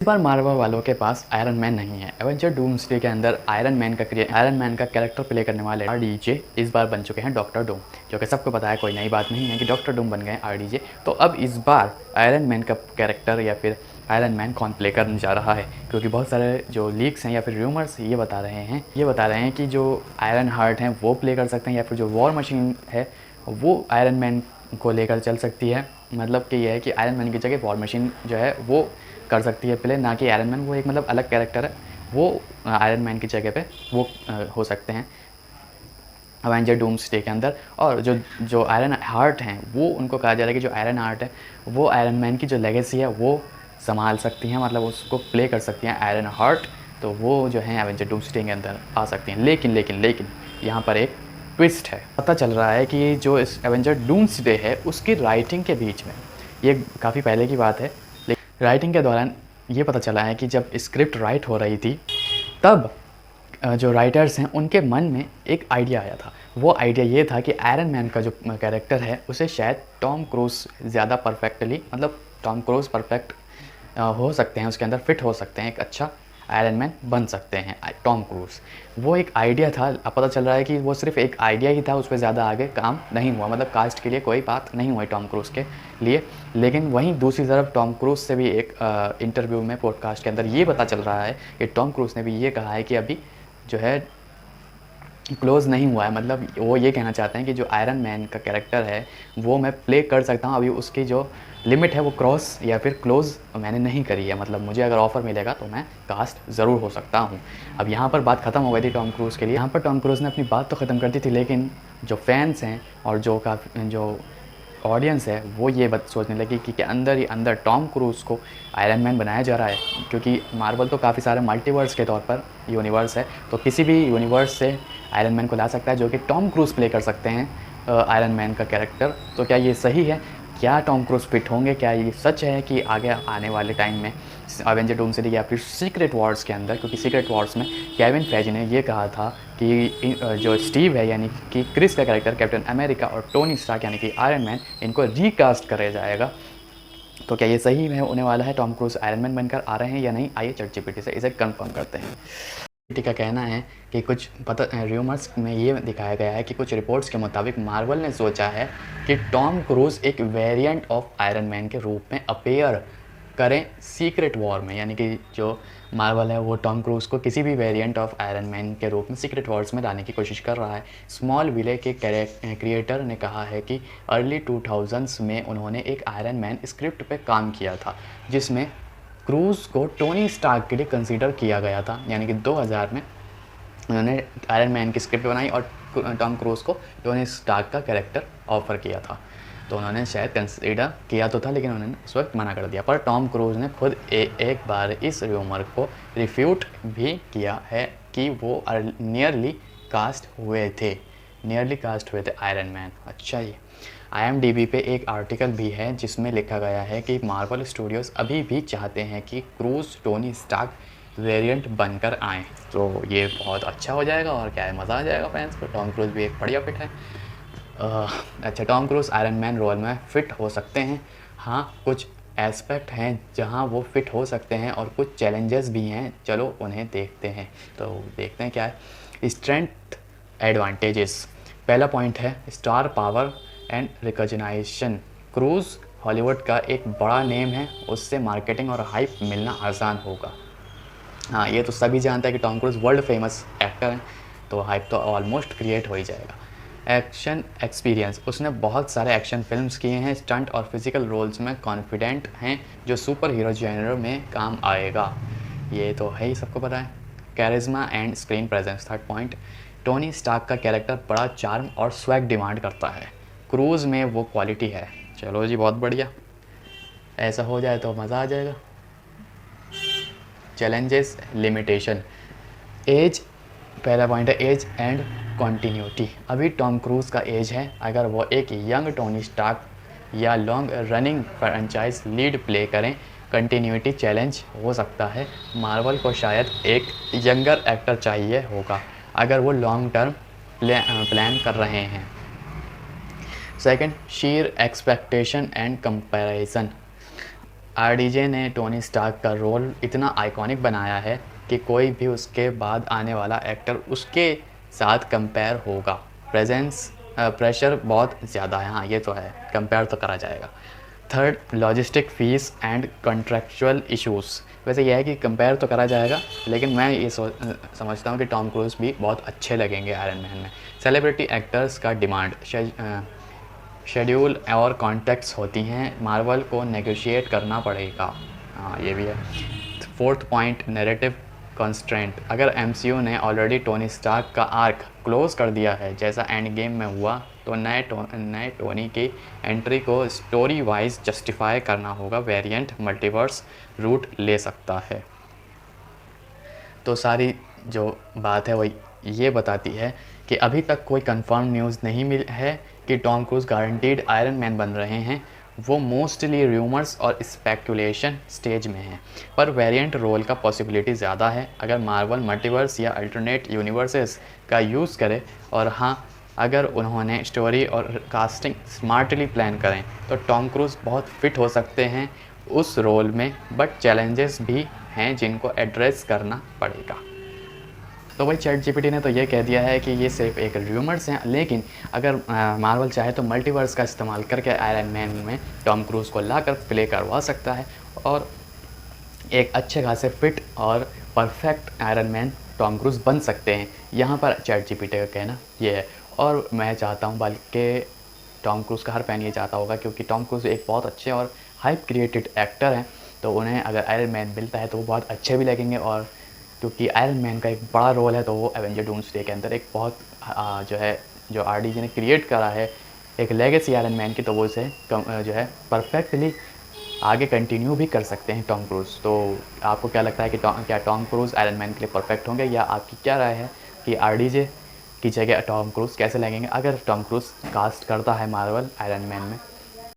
इस बार मार्वल वालों के पास आयरन मैन नहीं है। एवेंजर डूम्सडे के अंदर आयरन मैन का कैरेक्टर प्ले करने वाले आरडीजे इस बार बन चुके हैं डॉक्टर डूम, जो कि सबको पता है, कोई नई बात नहीं है कि डॉक्टर डूम बन गए आरडीजे। तो अब इस बार आयरन मैन का कैरेक्टर या फिर आयरन मैन कौन प्ले करने जा रहा है, क्योंकि बहुत सारे जो लीक्स हैं या फिर रूमर्स ये बता रहे हैं कि जो आयरन हार्ट हैं वो प्ले कर सकते हैं, या फिर जो वॉर मशीन है वो आयरन मैन को लेकर चल सकती है। मतलब कि यह है कि आयरन मैन की जगह वॉर मशीन जो है वो कर सकती है प्ले, ना कि आयरन मैन। वो एक मतलब अलग कैरेक्टर है, वो आयरन मैन की जगह पे वो हो सकते हैं अवेंजर डूम्सडे के अंदर। और जो जो आयरन हार्ट हैं वो उनको कहा जा रहा है कि जो आयरन हार्ट है वो आयरन मैन की जो लेगेसी है वो संभाल सकती हैं, मतलब उसको प्ले कर सकती हैं आयरन हार्ट। तो वो जो है एवेंजर डूम्सडे के अंदर आ सकती हैं। लेकिन यहाँ पर एक ट्विस्ट है। पता चल रहा है कि जो इस एवेंजर डूम्सडे है उसकी राइटिंग के बीच में, ये काफ़ी पहले की बात है, राइटिंग के दौरान ये पता चला है कि जब स्क्रिप्ट राइट हो रही थी तब जो राइटर्स हैं उनके मन में एक आइडिया आया था। वो आइडिया ये था कि आयरन मैन का जो कैरेक्टर है उसे शायद टॉम क्रूज ज़्यादा परफेक्टली, मतलब टॉम क्रूज परफेक्ट हो सकते हैं, उसके अंदर फिट हो सकते हैं, एक अच्छा आयरन मैन बन सकते हैं टॉम क्रूज। वो एक आइडिया था। अब पता चल रहा है कि वो सिर्फ एक आइडिया ही था, उस पर ज़्यादा आगे काम नहीं हुआ, मतलब कास्ट के लिए कोई बात नहीं हुई टॉम क्रूज के लिए। लेकिन वहीं दूसरी तरफ टॉम क्रूज से भी एक इंटरव्यू में, पॉडकास्ट के अंदर ये पता चल रहा है कि टॉम क्रूज ने भी ये कहा है कि अभी जो है क्लोज़ नहीं हुआ है। मतलब वो ये कहना चाहते हैं कि जो आयरन मैन का कैरेक्टर है वो मैं प्ले कर सकता हूँ, अभी उसकी जो लिमिट है वो क्रॉस या फिर क्लोज़ मैंने नहीं करी है। मतलब मुझे अगर ऑफ़र मिलेगा तो मैं कास्ट ज़रूर हो सकता हूँ। अब यहाँ पर बात ख़त्म हो गई थी टॉम क्रूज़ के लिए। यहाँ पर टॉम क्रूज़ ने अपनी बात तो ख़त्म कर दी थी, लेकिन जो फैंस हैं और जो ऑडियंस है वो ये बात सोचने लगी कि अंदर ही अंदर टॉम क्रूज़ को आयरन मैन बनाया जा रहा है, क्योंकि मार्वल तो काफ़ी सारे मल्टीवर्स के तौर पर यूनिवर्स है, तो किसी भी यूनिवर्स से आयरन मैन को ला सकता है जो कि टॉम क्रूज़ प्ले कर सकते हैं आयरन मैन का कैरेक्टर। तो क्या ये सही है? क्या टॉम क्रूज़ फिट होंगे? क्या ये सच है कि आगे आने वाले टाइम में अवेंजर डूम्सडे या फिर सीक्रेट वॉर्स के अंदर, क्योंकि सीक्रेट वॉर्स में केविन फेजी ने ये कहा था कि जो स्टीव है यानी कि क्रिस का कैरेक्टर कैप्टन अमेरिका और टोनी स्टार्क यानी कि आयरन मैन, इनको रिकास्ट कराया जाएगा। तो क्या ये सही में होने वाला है? टॉम क्रूज आयरन मैन बनकर आ रहे हैं या नहीं? आइए चैटजीपीटी से इसे कंफर्म करते हैं। चैटजीपीटी का कहना है कि कुछ रूमर्स में ये दिखाया गया है कि कुछ रिपोर्ट्स के मुताबिक मार्वल ने सोचा है कि टॉम क्रूज एक वेरिएंट ऑफ आयरन मैन के रूप में अपेयर करें सीक्रेट वॉर में, यानी कि जो मार्वल है वो टॉम क्रूज़ को किसी भी वेरिएंट ऑफ आयरन मैन के रूप में सीक्रेट वॉर्स में लाने की कोशिश कर रहा है। स्मॉल विले के क्रिएटर ने कहा है कि अर्ली 2000s में उन्होंने एक आयरन मैन स्क्रिप्ट पे काम किया था जिसमें क्रूज़ को टोनी स्टार्क के लिए कंसीडर किया गया था, यानी कि 2000 में उन्होंने आयरन मैन की स्क्रिप्ट बनाई और टॉम क्रूज़ को टोनी स्टार्क का कैरेक्टर ऑफर किया था। तो उन्होंने शायद कंसीडर किया तो था, लेकिन उन्होंने उस वक्त मना कर दिया। पर टॉम क्रूज़ ने खुद एक बार इस र्यूमर को रिफ्यूट भी किया है कि वो नियरली कास्ट हुए थे आयरन मैन। अच्छा जी। IMDb पे एक आर्टिकल भी है जिसमें लिखा गया है कि मार्वल स्टूडियोज़ अभी भी चाहते हैं कि क्रूज़ टोनी स्टार्क वेरिएंट बनकर आएँ। तो ये बहुत अच्छा हो जाएगा और क्या है, मज़ा आ जाएगा फैंस को। टॉम क्रूज़ भी एक बढ़िया फिट है। अच्छा, Tom Cruise Iron Man role में फ़िट हो सकते हैं। हाँ, कुछ एस्पेक्ट हैं जहाँ वो फ़िट हो सकते हैं और कुछ चैलेंजेस भी हैं, चलो उन्हें देखते हैं। तो देखते हैं क्या है। स्ट्रेंथ एडवांटेजेस, पहला पॉइंट है star power and recognition. Cruise Hollywood का एक बड़ा नेम है, उससे मार्केटिंग और हाइप मिलना आसान होगा। हाँ, ये तो सभी जानते हैं कि Tom Cruise world famous actor हैं, तो हाइप तो ऑलमोस्ट क्रिएट हो ही जाएगा। एक्शन एक्सपीरियंस, उसने बहुत सारे एक्शन फिल्म्स किए हैं, स्टंट और फिजिकल रोल्स में कॉन्फिडेंट हैं जो सुपर हीरो जेनर में काम आएगा, ये तो है ही, सबको पता है। Charisma and screen presence, third point, Tony Stark का कैरेक्टर बड़ा चार्म और स्वैग डिमांड करता है, क्रूज़ में वो क्वालिटी है। चलो जी, बहुत बढ़िया, ऐसा हो जाए तो मज़ा आ जाएगा। चैलेंजेस लिमिटेशन, एज, पहला पॉइंट है एज एंड कॉन्टीन्यूटी। अभी टॉम क्रूज़ का एज है, अगर वो एक यंग टोनी स्टार्क या long running franchise lead play करें, कंटिन्यूटी चैलेंज हो सकता है। मार्वल को शायद एक यंगर एक्टर चाहिए होगा अगर वो लॉन्ग टर्म प्लान कर रहे हैं। Second, sheer expectation and comparison, RDJ ने टोनी स्टार्क का रोल इतना आइकॉनिक बनाया है कि कोई भी उसके बाद आने वाला एक्टर उसके साथ कंपेयर होगा। प्रेशर बहुत ज़्यादा है, हाँ ये तो है, कंपेयर तो करा जाएगा। Third, logistic fees and contractual issues. वैसे यह है कि कंपेयर तो करा जाएगा, लेकिन मैं ये समझता हूँ कि टॉम क्रूज़ भी बहुत अच्छे लगेंगे आयरन मैन में। सेलिब्रिटी एक्टर्स का डिमांड, शेड्यूल और कॉन्टेक्ट्स होती हैं, मार्वल को नेगोशिएट करना पड़ेगा। हाँ ये भी है। Fourth point, narrative constraint. अगर एमसीयू ने ऑलरेडी टोनी स्टार्क का आर्क क्लोज कर दिया है जैसा एंड गेम में हुआ, तो नए टोनी की एंट्री को स्टोरी वाइज जस्टिफाई करना होगा। वेरिएंट मल्टीवर्स रूट ले सकता है। तो सारी जो बात है वो ये बताती है कि अभी तक कोई कंफर्म न्यूज़ नहीं मिल है कि Tom Cruise guaranteed Iron Man बन रहे हैं। वो मोस्टली रूमर्स और स्पेकुलेशन स्टेज में हैं, पर वेरिएंट रोल का पॉसिबिलिटी ज़्यादा है अगर मार्वल मल्टीवर्स या अल्टरनेट यूनिवर्सेस का यूज़ करे, और हाँ अगर उन्होंने स्टोरी और कास्टिंग स्मार्टली प्लान करें तो टॉम क्रूज़ बहुत फिट हो सकते हैं उस रोल में। बट चैलेंजेस भी हैं जिनको एड्रेस करना पड़ेगा। तो भाई चैट जीपीटी ने तो ये कह दिया है कि ये सिर्फ एक र्यूमर्स हैं, लेकिन अगर मार्वल चाहे तो मल्टीवर्स का इस्तेमाल करके आयरन मैन में टॉम क्रूज़ को लाकर प्ले करवा सकता है और एक अच्छे खासे फिट और perfect Iron Man Tom Cruise बन सकते हैं। यहाँ पर चैट जीपीटी का कहना ये है, और मैं चाहता हूँ, बल्कि टॉम क्रूज़ का हर फैन ये चाहता होगा, क्योंकि टॉम क्रूज़ एक बहुत अच्छे और हाइप क्रिएटेड एक्टर हैं, तो उन्हें अगर आयरन मैन मिलता है तो वो बहुत अच्छे भी लगेंगे। और क्योंकि आयरन मैन का एक बड़ा रोल है, तो वो एवेंजर डूम्सडे के अंदर एक बहुत जो आरडीजे ने क्रिएट करा है एक लेगेसी आयरन मैन की, तो वो उसे जो है परफेक्टली आगे कंटिन्यू भी कर सकते हैं टॉम क्रूज़। तो आपको क्या लगता है कि क्या टॉम क्रूज़ आयरन मैन के लिए परफेक्ट होंगे, या आपकी क्या राय है कि आरडीजे की जगह टॉम क्रूज़ कैसे लगेंगे अगर टॉम क्रूज़ कास्ट करता है मार्वल आयरन मैन में?